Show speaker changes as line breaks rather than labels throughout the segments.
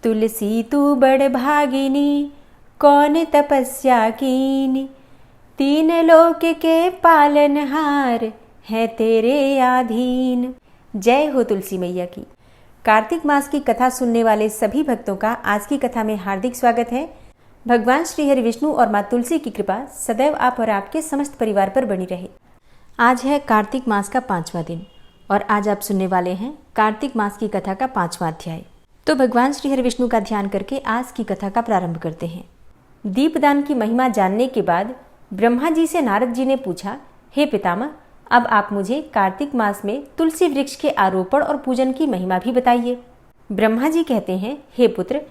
तुलसी तू बड़ भागिनी, कौन तपस्या कीनी। तीन लोक के पालनहार, है तेरे आधीन। जय हो तुलसी मैया की। कार्तिक मास की कथा सुनने वाले सभी भक्तों का आज की कथा में हार्दिक स्वागत है। भगवान श्री हरि विष्णु और माँ तुलसी की कृपा सदैव आप और आपके समस्त परिवार पर बनी रहे। आज है कार्तिक मास का 5वां दिन और आज आप सुनने वाले हैं कार्तिक मास की कथा का 5वां अध्याय। तो भगवान श्री हरि विष्णु का ध्यान करके आज की कथा का प्रारंभ करते हैं। दीपदान की महिमा जानने के बाद ब्रह्मा जी से नारद जी ने पूछा, हे पितामह, अब आप मुझे कार्तिक मास में तुलसी वृक्ष के आरोपण और पूजन की महिमा भी बताइए। ब्रह्मा जी कहते हैं, हे पुत्र,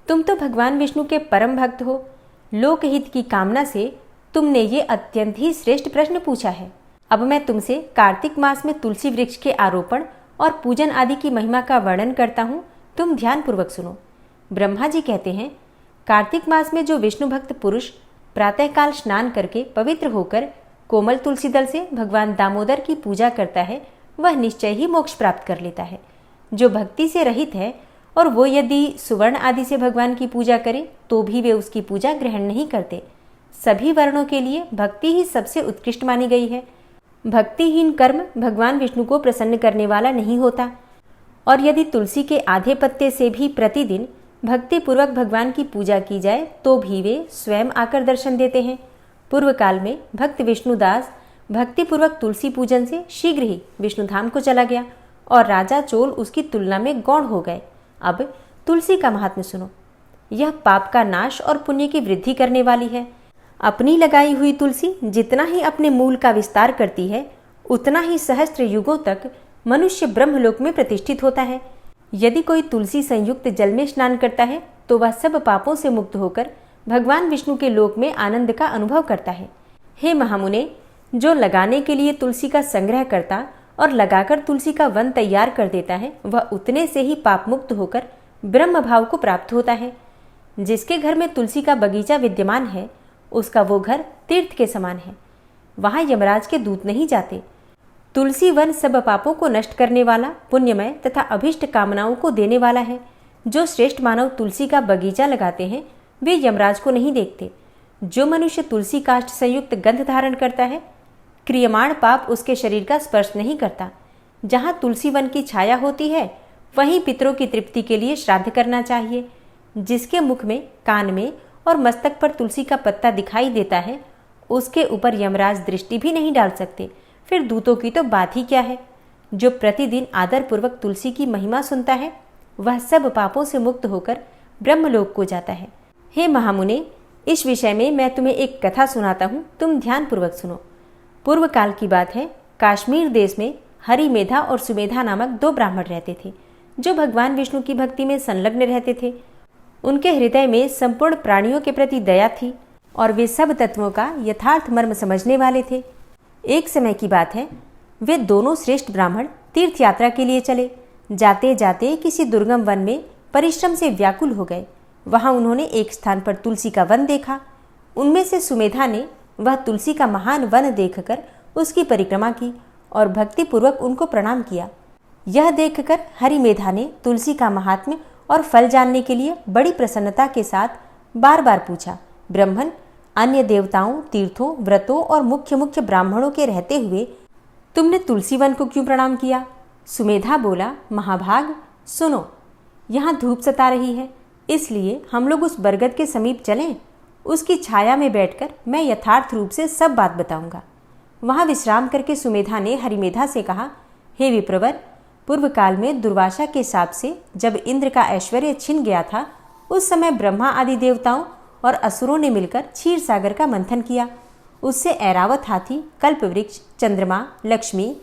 तुम तो भगवान विष्णु के परम भक्त हो। लोकहित की कामना से तुमने ये अत्यंत ही श्रेष्ठ प्रश्न पूछा है। अब मैं तुमसे कार्तिक मास में तुलसी वृक्ष के आरोपण और पूजन आदि की महिमा का वर्णन करता हूँ, तुम ध्यान पूर्वक सुनो। ब्रह्मा जी कहते हैं, कार्तिक मास में जो विष्णु भक्त पुरुष प्रातःकाल स्नान करके पवित्र होकर कोमल तुलसी दल से भगवान दामोदर की पूजा करता है, वह निश्चय ही मोक्ष प्राप्त कर लेता है। जो भक्ति से रहित है और वो यदि सुवर्ण आदि से भगवान की पूजा करे तो भी वे उसकी पूजा ग्रहण नहीं करते। सभी वर्णों के लिए भक्ति ही सबसे उत्कृष्ट मानी गई है। भक्तिहीन कर्म भगवान विष्णु को प्रसन्न करने वाला नहीं होता। और यदि तुलसी के आधे पत्ते से भी प्रतिदिन भक्ति पूर्वक भगवान की पूजा की जाए तो भी वे स्वयं आकर दर्शन देते हैं। पूर्व काल में भक्त विष्णुदास भक्ति पूर्वक तुलसी पूजन से शीघ्र ही विष्णुधाम को चला गया और राजा चोल उसकी तुलना में गौण हो गए। अब तुलसी का महात्म्य सुनो। यह पाप का नाश और पुण्य की वृद्धि करने वाली है। अपनी लगाई हुई तुलसी जितना ही अपने मूल का विस्तार करती है, उतना ही सहस्त्र युगों तक मनुष्य ब्रह्मलोक में प्रतिष्ठित होता है। यदि कोई तुलसी संयुक्त जल में स्नान करता है तो वह सब पापों से मुक्त होकर भगवान विष्णु के लोक में आनंद का अनुभव करता है। हे महामुने, जो लगाने के लिए तुलसी का संग्रह करता और लगाकर तुलसी का वन तैयार कर देता है, वह उतने से ही पाप मुक्त होकर ब्रह्म भाव को प्राप्त होता है। जिसके घर में तुलसी का बगीचा विद्यमान है, उसका वो घर तीर्थ के समान है। वहां यमराज के दूत नहीं जाते। तुलसी वन सब पापों को नष्ट करने वाला, पुण्यमय तथा अभिष्ट कामनाओं को देने वाला है। जो श्रेष्ठ मानव तुलसी का बगीचा लगाते हैं वे यमराज को नहीं देखते। जो मनुष्य तुलसी काष्ठ संयुक्त गंध धारण करता है, क्रियमाण पाप उसके शरीर का स्पर्श नहीं करता। जहाँ तुलसी वन की छाया होती है वहीं पितरों की तृप्ति के लिए श्राद्ध करना चाहिए। जिसके मुख में, कान में और मस्तक पर तुलसी का पत्ता दिखाई देता है, उसके ऊपर यमराज दृष्टि भी नहीं डाल सकते। फिर दूतों की तो बात ही क्या है। जो प्रतिदिन आदर पूर्वक तुलसी की महिमा सुनता है, वह सब पापों से मुक्त होकर ब्रह्मलोक को जाता है। हे महामुने, इस विषय में मैं तुम्हें एक कथा सुनाता हूँ, तुम ध्यान पूर्वक सुनो। पूर्व काल की बात है। काश्मीर देश में हरिमेधा और सुमेधा नामक 2 ब्राह्मण रहते थे, जो भगवान विष्णु की भक्ति में संलग्न रहते थे। उनके हृदय में संपूर्ण प्राणियों के प्रति दया थी और वे सब तत्वों का यथार्थ मर्म समझने वाले थे। एक समय की बात है, वे दोनों श्रेष्ठ ब्राह्मण तीर्थ यात्रा के लिए चले। जाते जाते किसी दुर्गम वन में परिश्रम से व्याकुल हो गए। वहां उन्होंने एक स्थान पर तुलसी का वन देखा। उनमें से सुमेधा ने वह तुलसी का महान वन देखकर उसकी परिक्रमा की और भक्तिपूर्वक उनको प्रणाम किया। यह देखकर हरिमेधा ने तुलसी का महात्म्य और फल जानने के लिए बड़ी प्रसन्नता के साथ बार बार पूछा, ब्रह्मन, अन्य देवताओं, तीर्थों, व्रतों और मुख्य मुख्य ब्राह्मणों के रहते हुए तुमने तुलसी वन को क्यों प्रणाम किया? सुमेधा बोला, महाभाग, सुनो, यहाँ धूप सता रही है, इसलिए हम लोग उस बरगद के समीप चलें। उसकी छाया में बैठकर मैं यथार्थ रूप से सब बात बताऊंगा। वहां विश्राम करके सुमेधा ने हरिमेधा से कहा, हे विप्रवर, पूर्व काल में दुर्वासा के शाप से जब इंद्र का ऐश्वर्य छिन गया था, उस समय ब्रह्मा आदि देवताओं और असुरों ने मिलकर क्षीर सागर का मंथन किया। उससे ऐरावत हाथी, कल्प वृक्ष, चंद्रमा, लक्ष्मी,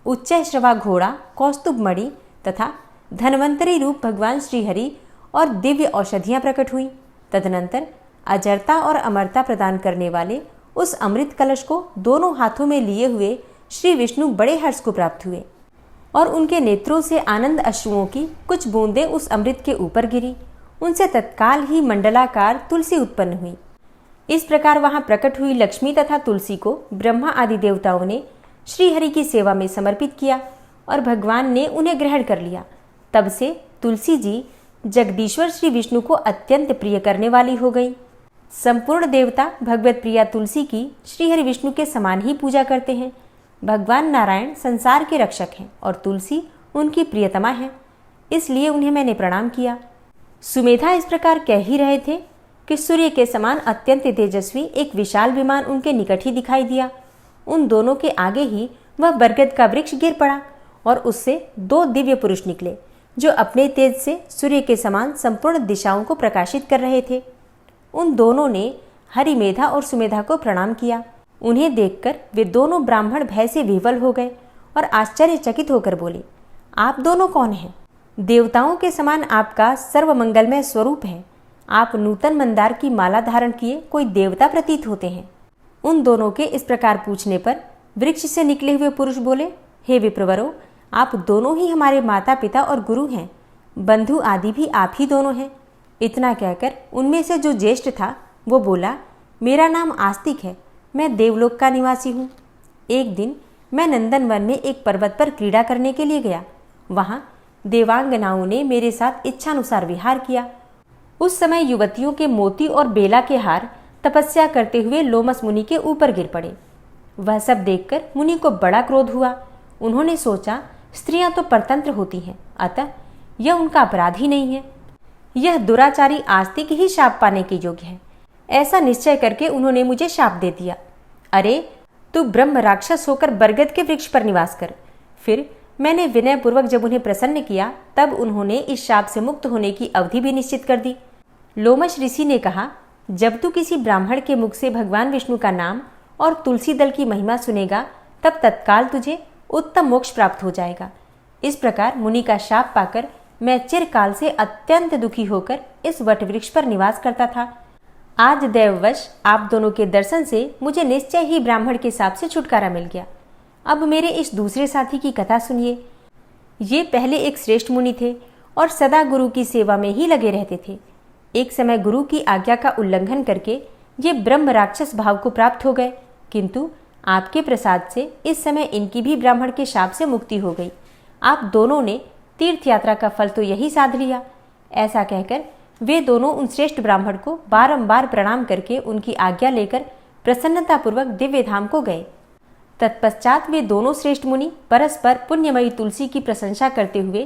उच्चैश्रवा घोड़ा, कौस्तुभ मणि तथा धन्वंतरी रूप भगवान श्रीहरि और दिव्य औषधियां प्रकट हुई। तदनंतर अजरता और अमरता प्रदान करने वाले उस अमृत कलश को दोनों हाथों में लिए हुए श्री विष्णु बड़े हर्ष को प्राप्त हुए और उनके नेत्रों से आनंद अश्रुओं की कुछ बूंदें उस अमृत के ऊपर गिरी। उनसे तत्काल ही मंडलाकार तुलसी उत्पन्न हुई। इस प्रकार वहां प्रकट हुई लक्ष्मी तथा तुलसी को ब्रह्मा आदि देवताओं ने श्रीहरि की सेवा में समर्पित किया और भगवान ने उन्हें ग्रहण कर लिया। तब से तुलसी जी जगदीश्वर श्री विष्णु को अत्यंत प्रिय करने वाली हो गई। संपूर्ण देवता भगवत प्रिया तुलसी की श्रीहरि विष्णु के समान ही पूजा करते हैं। भगवान नारायण संसार के रक्षक हैं और तुलसी उनकी प्रियतमा है, इसलिए उन्हें मैंने प्रणाम किया। सुमेधा इस प्रकार कह ही रहे थे कि सूर्य के समान अत्यंत तेजस्वी एक विशाल विमान उनके निकट ही दिखाई दिया। उन दोनों के आगे ही वह बरगद का वृक्ष गिर पड़ा और उससे 2 दिव्य पुरुष निकले जो अपने तेज से सूर्य के समान संपूर्ण दिशाओं को प्रकाशित कर रहे थे। उन दोनों ने हरिमेधा और सुमेधा को प्रणाम किया। उन्हें देखकर वे दोनों ब्राह्मण भय से विह्वल हो गए और आश्चर्यचकित होकर बोले, आप दोनों कौन हैं? देवताओं के समान आपका सर्वमंगलमय स्वरूप है। आप नूतन मंदार की माला धारण किए कोई देवता प्रतीत होते हैं। उन दोनों के इस प्रकार पूछने पर वृक्ष से निकले हुए पुरुष बोले, हे विप्रवरों, आप दोनों ही हमारे माता पिता और गुरु हैं। बंधु आदि भी आप ही दोनों हैं। इतना कहकर उनमें से जो ज्येष्ठ था वो बोला, मेरा नाम आस्तिक है, मैं देवलोक का निवासी हूँ। एक दिन मैं नंदनवन में एक पर्वत पर क्रीड़ा करने के लिए गया। वहाँ देवांगनाओं ने मेरे साथ इच्छानुसार विहार किया। उस समय युवतियों के मोती और बेला के हार तपस्या करते हुए लोमस मुनि के ऊपर गिर पड़े। वह सब देखकर मुनि को बड़ा क्रोध हुआ। उन्होंने सोचा, स्त्रियां तो परतंत्र होती हैं, अतः यह उनका अपराध ही नहीं है। यह दुराचारी आस्तिक ही शाप पाने के योग्य है। ऐसा निश्चय करके उन्होंने मुझे शाप दे दिया। अरे, तू ब्रह्म राक्षस होकर बरगद के वृक्ष पर निवास कर। फिर मैंने विनय पूर्वक जब उन्हें प्रसन्न किया तब उन्होंने इस शाप से मुक्त होने की अवधि भी निश्चित कर दी। लोमश ऋषि ने कहा, जब तू किसी ब्राह्मण के मुख से भगवान विष्णु का नाम और तुलसी दल की महिमा सुनेगा तब तत्काल तुझे उत्तम मोक्ष प्राप्त हो जाएगा। इस प्रकार मुनि का शाप पाकर मैं चिरकाल से अत्यंत दुखी होकर इस वट वृक्ष पर निवास करता था। आज दैववश आप दोनों के दर्शन से मुझे निश्चय ही ब्राह्मण के शाप से छुटकारा मिल गया। अब मेरे इस दूसरे साथी की कथा सुनिए। ये पहले एक श्रेष्ठ मुनि थे और सदा गुरु की सेवा में ही लगे रहते थे। एक समय गुरु की आज्ञा का उल्लंघन करके ये ब्रह्म राक्षस भाव को प्राप्त हो गए, किंतु आपके प्रसाद से इस समय इनकी भी ब्राह्मण के शाप से मुक्ति हो गई। आप दोनों ने तीर्थ यात्रा का फल तो यही साध लिया। ऐसा कहकर वे दोनों उन श्रेष्ठ ब्राह्मण को बारंबार प्रणाम करके उनकी आज्ञा लेकर प्रसन्नतापूर्वक दिव्य धाम को गए। तत्पश्चात वे दोनों श्रेष्ठ मुनि परस्पर पुण्यमयी तुलसी की प्रशंसा करते हुए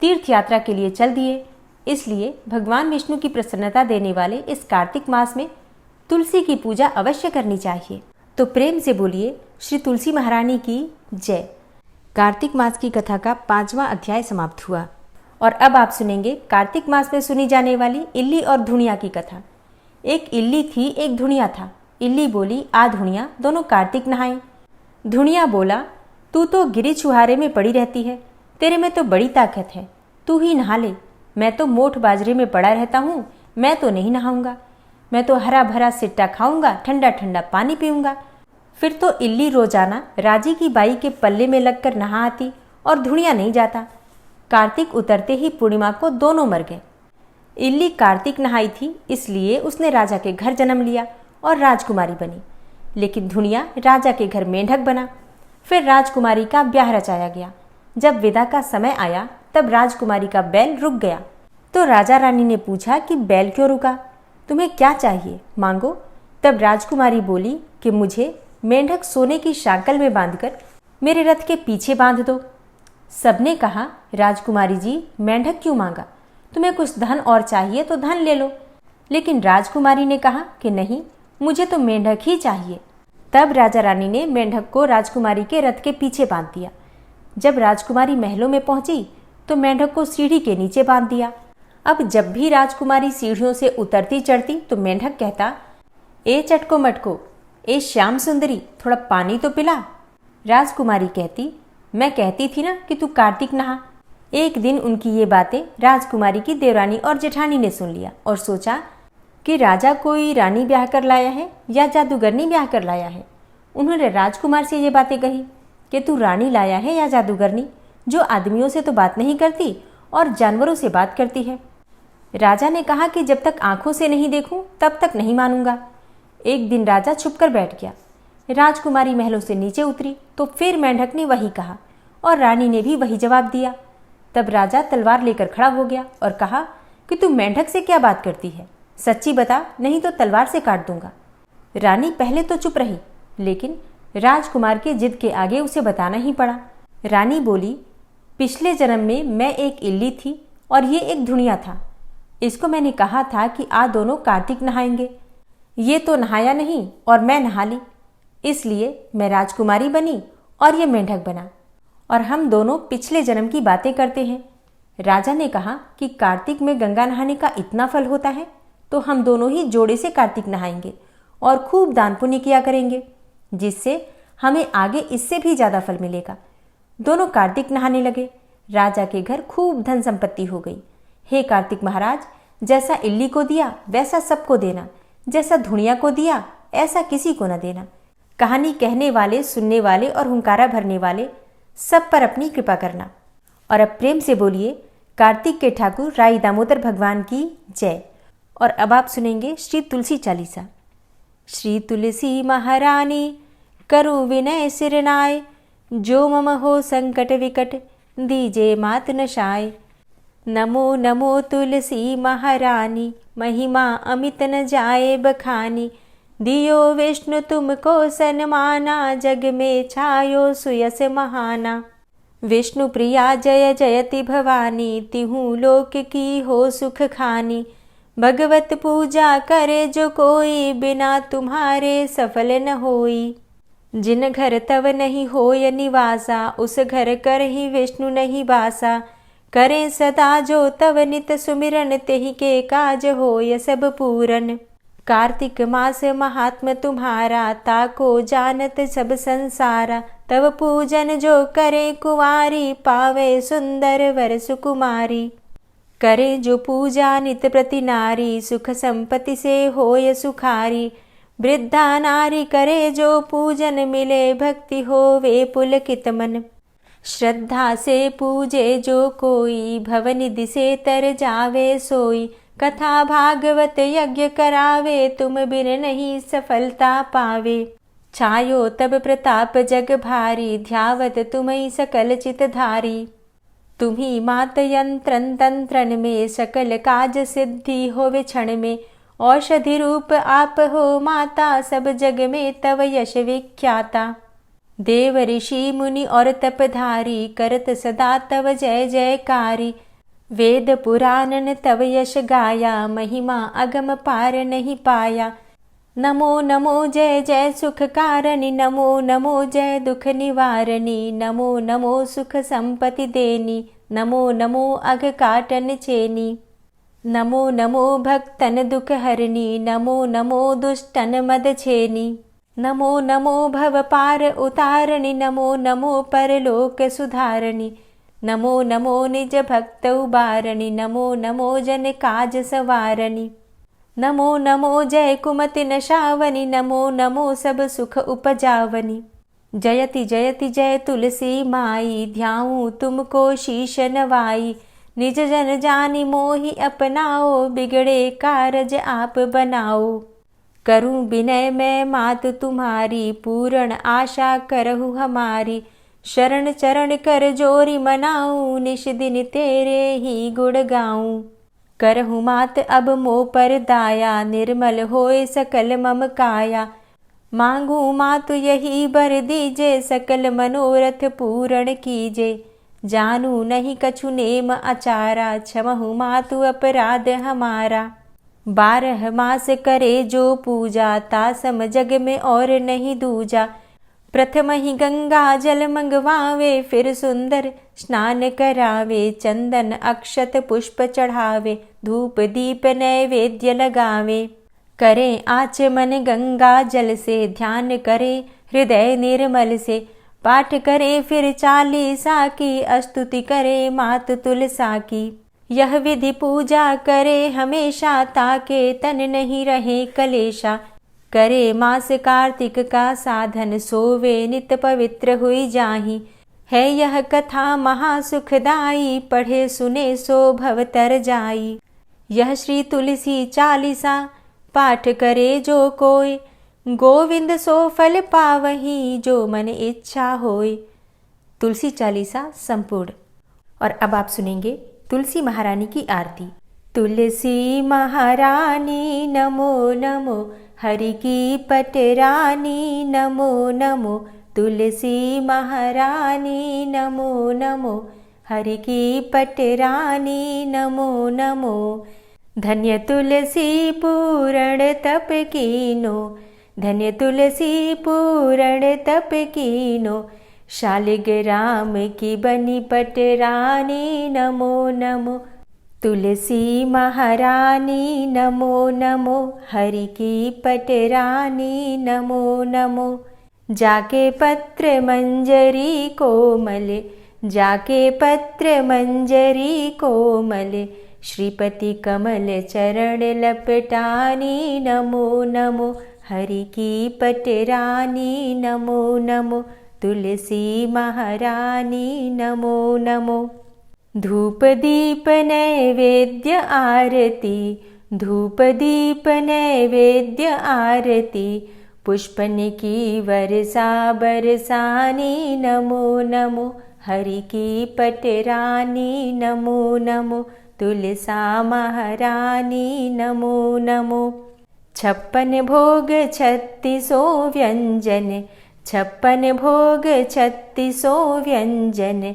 तीर्थ यात्रा के लिए चल दिए। इसलिए भगवान विष्णु की प्रसन्नता देने वाले इस कार्तिक मास में तुलसी की पूजा अवश्य करनी चाहिए। तो प्रेम से बोलिए श्री तुलसी महारानी की जय। कार्तिक मास की कथा का 5वां अध्याय समाप्त हुआ और अब आप सुनेंगे कार्तिक मास में सुनी जाने वाली इल्ली और धुनिया की कथा। एक इल्ली थी, एक धुनिया था। इल्ली बोली, आ धुनिया, दोनों कार्तिक नहाए। धुनिया बोला, तू तो गिरी छुहारे में पड़ी रहती है, तेरे में तो बड़ी ताकत है, तू ही नहा ले। मैं तो मोठ बाजरे में पड़ा रहता हूँ, मैं तो नहीं नहाऊंगा। मैं तो हरा भरा सिट्टा खाऊंगा, ठंडा ठंडा पानी पीऊंगा। फिर तो इल्ली रोजाना राजी की बाई के पल्ले में लगकर नहा आती और धुनिया नहीं जाता। कार्तिक उतरते ही पूर्णिमा को दोनों मर गए। इल्ली कार्तिक नहाई थी, इसलिए उसने राजा के घर जन्म लिया और राजकुमारी बनी, लेकिन धुनिया राजा के घर मेंढक बना। फिर राजकुमारी का ब्याह रचाया गया। जब विदा का समय आया तब राजकुमारी का बैल रुक गया। तो राजा रानी ने पूछा कि बैल क्यों रुका, तुम्हें क्या चाहिए, मांगो। तब राजकुमारी बोली कि मुझे मेंढक सोने की शाकल में बांधकर मेरे रथ के पीछे बांध दो। सबने कहा, राजकुमारी जी, मेंढक क्यों मांगा, तुम्हें कुछ धन और चाहिए तो धन ले लो। लेकिन राजकुमारी ने कहा कि नहीं, मुझे तो मेंढक ही चाहिए। तब राजा रानी ने मेंढक को राजकुमारी के रथ के पीछे बांध दिया। जब राजकुमारी महलों में पहुंची तो मेंढक को सीढ़ी के नीचे बांध दिया। अब जब भी राजकुमारी सीढ़ियों से उतरती चढ़ती तो मेंढक कहता, ए चटको मटको, ए श्याम सुंदरी, थोड़ा पानी तो पिला। राजकुमारी कहती, मैं कहती थी ना कि तू कार्तिक नहा। एक दिन उनकी ये बातें राजकुमारी की देवरानी और जेठानी ने सुन लिया और सोचा कि राजा कोई रानी ब्याह कर लाया है या जादूगरनी ब्याह कर लाया है। उन्होंने राजकुमार से ये बातें कही कि तू रानी लाया है या जादूगरनी, जो आदमियों से तो बात नहीं करती और जानवरों से बात करती है। राजा ने कहा कि जब तक आंखों से नहीं देखूं तब तक नहीं मानूंगा। एक दिन राजा छुपकर बैठ गया। राजकुमारी महलों से नीचे उतरी तो फिर मेंढक ने वही कहा और रानी ने भी वही जवाब दिया। तब राजा तलवार लेकर खड़ा हो गया और कहा, कि तू मेंढक से क्या बात करती है, सच्ची बता, नहीं तो तलवार से काट दूंगा। रानी पहले तो चुप रही, लेकिन राजकुमार के जिद के आगे उसे बताना ही पड़ा। रानी बोली, पिछले जन्म में मैं एक इल्ली थी और ये एक धुनिया था। इसको मैंने कहा था कि आ दोनों कार्तिक नहाएंगे। ये तो नहाया नहीं और मैं नहा ली, इसलिए मैं राजकुमारी बनी और ये मेंढक बना, और हम दोनों पिछले जन्म की बातें करते हैं। राजा ने कहा कि कार्तिक में गंगा नहाने का इतना फल होता है, तो हम दोनों ही जोड़े से कार्तिक नहाएंगे और खूब दान पुण्य किया करेंगे, जिससे हमें आगे इससे भी ज़्यादा फल मिलेगा। दोनों कार्तिक नहाने लगे। राजा के घर खूब धन संपत्ति हो गई। हे कार्तिक महाराज, जैसा इल्ली को दिया वैसा सबको देना, जैसा धुनिया को दिया ऐसा किसी को न देना। कहानी कहने वाले, सुनने वाले और हुंकारा भरने वाले सब पर अपनी कृपा करना। और अब प्रेम से बोलिए, कार्तिक के ठाकुर राई दामोदर भगवान की जय। और अब आप सुनेंगे श्री तुलसी चालीसा। श्री तुलसी महारानी करु विनय सिरनाय, जो मम हो संकट विकट दीजे मात नशाय। नमो नमो तुलसी महारानी, महिमा अमित न जाए बखानी। दियो विष्णु तुमको सन्माना, जग में छायो सुयस महाना। विष्णु प्रिया जय जयति भवानी, तिहु लोक की हो सुख खानी। भगवत पूजा करे जो कोई, बिना तुम्हारे सफल न होई। जिन घर तव नहीं होय निवासा, उस घर कर ही विष्णु नहीं बासा। करें सदा जो तव नित सुमिरन, तेहि के काज होय सब पूरन। कार्तिक मास महात्म तुम्हारा, ताको जानत सब संसारा। तव पूजन जो करे कुंवारी, पावे सुंदर वर सुकुमारी। करे जो पूजा नित प्रति नारी, सुख संपत्ति से होय सुखारी। वृद्धा नारी करे जो पूजन, मिले भक्ति होवे पुलकित मन। श्रद्धा से पूजे जो कोई, भवनिधि से तर जावे सोई। कथा भागवत यज्ञ करावे, तुम बिन नहीं सफलता पावे। छायो तब प्रताप जग भारी, ध्यावत तुम्हि सकल चित धारी। तुम्ही मात यंत्रन तंत्रन में, सकल काज सिद्धि होवे क्षण में। औषधि रूप आप हो माता, सब जग में तव यश विख्याता। देव ऋषि मुनि और तपधारी, करत सदा तव जय जयकारी। वेद पुराणन तव यश गाया, महिमा अगम पार नहीं पाया। नमो नमो जय जय सुख कारणी, नमो नमो जय दुख निवारणी। नमो नमो सुख संपत्ति देनी, नमो नमो अघ काटन छेनी। नमो नमो भक्तन दुख हरणी, नमो नमो दुष्टन मद छेनी। नमो नमो भव पार उतारणी, नमो नमो परलोक सुधारणी। नमो नमो निज भक्त उबारणी, नमो नमो जन काज सवारणी। नमो नमो जय कुमति नशावनी, नमो नमो सब सुख उपजावनी। जयति जयति जय तुलसी माई, ध्याऊं तुमको शीश नवाई। निज जन जानी मोहि अपनाओ, बिगड़े कारज आप बनाओ। करूं विनय मैं मात तुम्हारी, पूर्ण आशा करहु हमारी। शरण चरण कर जोरी मनाऊं, निश दिन तेरे ही गुण गाऊं। करहु मात अब मोह पर दाया, निर्मल होए सकल मम काया। मांगू मातु यही बर दीजे, सकल मनोरथ पूर्ण कीजे। जानू नहीं कछु नेम आचारा, क्षमहु मातु अपराध हमारा। 12 मास करे जो पूजा, तासम जग में और नहीं दूजा। प्रथम ही गंगा जल मंगवावे, फिर सुंदर स्नान करावे। चंदन अक्षत पुष्प चढ़ावे, धूप दीप नैवेद्य लगावे। करें आचमन गंगा जल से, ध्यान करे हृदय निर्मल से। पाठ करे फिर चालीसा की, स्तुति करे मात तुलसा की। यह विधि पूजा करे हमेशा, ताके तन नहीं रहे कलेशा। करे मास कार्तिक का साधन, सोवे नित पवित्र हुई जाहि। है यह कथा महासुखदाई, पढ़े सुने सो भव तर जाई। यह श्री तुलसी चालीसा, पाठ करे जो कोय। गोविंद सो फल पावही, जो मन इच्छा होय। तुलसी चालीसा संपूर्ण। और अब आप सुनेंगे तुलसी महारानी की आरती। तुलसी महारानी नमो नमो, हरि की पटरानी नमो नमो, तुलसी महारानी नमो नमो, हरि की पटरानी नमो नमो। धन्य तुलसी पूरण तप कीनो, धन्य तुलसी पूरण तप कीनो, शालिग्राम की बनी पटरानी नमो नमो, तुलसी महारानी नमो नमो, हरि की पटरानी नमो नमो। जाके पत्र मंजरी कोमल, जाके पत्र मंजरी कोमल, श्रीपति कमल चरण लपटानी नमो नमो, हरि की पटरानी नमो नमो, तुलसी महारानी नमो नमो। धूप दीप नैवेद्य आरती, धूप दीप नैवेद्य आरती, पुष्पन की वर्षा बरसानी नमो नमो, हरि की पटरानी नमो नमो, तुलसा महारानी नमो नमो। 56 भोग 36 व्यंजन, 56 भोग 36 व्यंजन,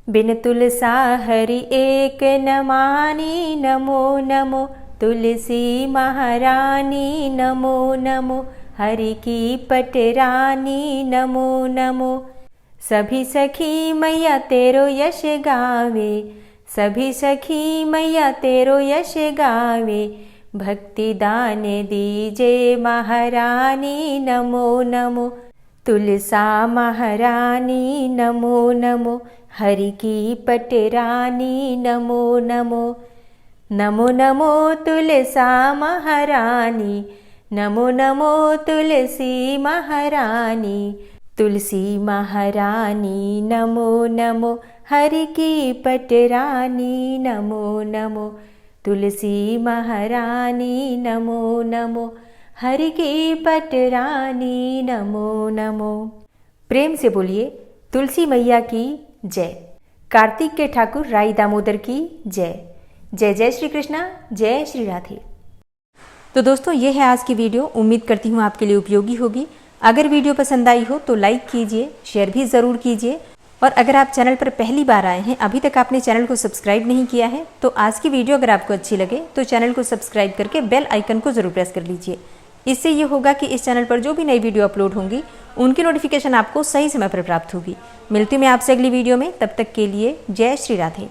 बिन तुलसा हरि एक न मानी नमो नमो, तुलसी महारानी नमो नमो, हरि की पटरानी नमो नमो। सभी सखी मैया तेरो यश गावे, सभी सखी मैया तेरो यश गावे, भक्ति दान दीजे महारानी नमो नमो, तुलसा महारानी नमो नमो, हरि की पटरानी नमो नमो। नमो नमो तुलसा महारानी, नमो नमो तुलसी महारानी, तुलसी महारानी नमो नमो, हरि की पटरानी नमो नमो, तुलसी महारानी नमो नमो, हरि की पटरानी नमो नमो। प्रेम से बोलिए तुलसी मैया की जय। कार्तिक के ठाकुर राई दामोदर की जय। जय जय श्री कृष्णा, जय श्री राधे। तो दोस्तों ये है आज की वीडियो, उम्मीद करती हूँ आपके लिए उपयोगी होगी। अगर वीडियो पसंद आई हो तो लाइक कीजिए, शेयर भी ज़रूर कीजिए, और अगर आप चैनल पर पहली बार आए हैं, अभी तक आपने चैनल को सब्सक्राइब नहीं किया है, तो आज की वीडियो अगर आपको अच्छी लगे तो चैनल को सब्सक्राइब करके बेल आइकन को ज़रूर प्रेस कर लीजिए। इससे ये होगा कि इस चैनल पर जो भी नई वीडियो अपलोड होंगी उनकी नोटिफिकेशन आपको सही समय पर प्राप्त होगी। मिलती हूँ मैं आपसे अगली वीडियो में, तब तक के लिए जय श्री राधे।